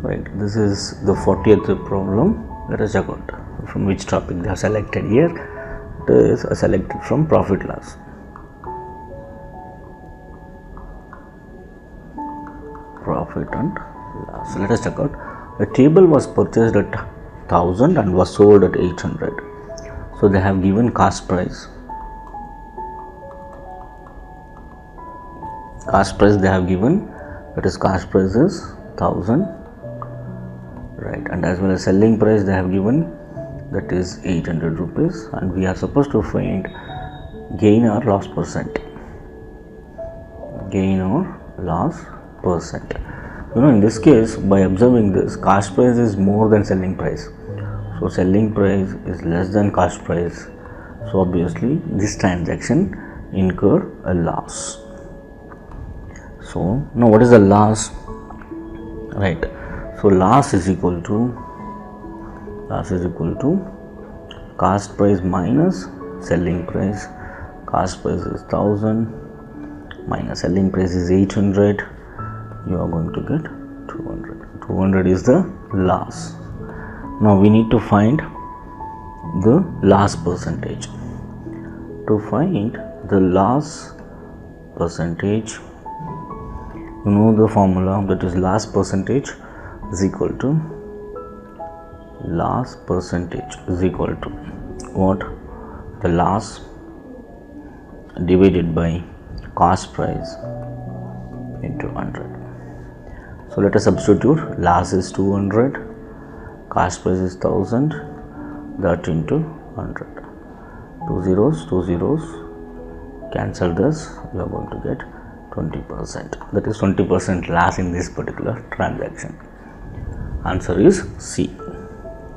Right, this is the 40th problem. Let us check out from which topic they have selected here. It is selected from profit loss. Profit and loss. Let us check out. A table was purchased at 1000 and was sold at 800. So they have given cost price. Cost price they have given, that is cost price is 1000, right, and as well as selling price they have given, that is 800 rupees, and we are supposed to find gain or loss percent. Gain or loss percent. In this case, by observing this, cost price is more than selling price, so selling price is less than cost price, so obviously this transaction incurred a loss. So now what is the loss? Right, so loss is equal to cost price minus selling price. Cost price is 1000 minus selling price is 800. You are going to get 200. 200 is the loss. Now we need to find the loss percentage. To find the loss percentage, you know the formula, that is loss percentage is equal to what? The loss divided by cost price into 100. So let us substitute. Loss is 200, cost price is 1000, that into 100. Two zeros cancel this, you are going to get 20%. That is 20% loss in this particular transaction. Answer is C.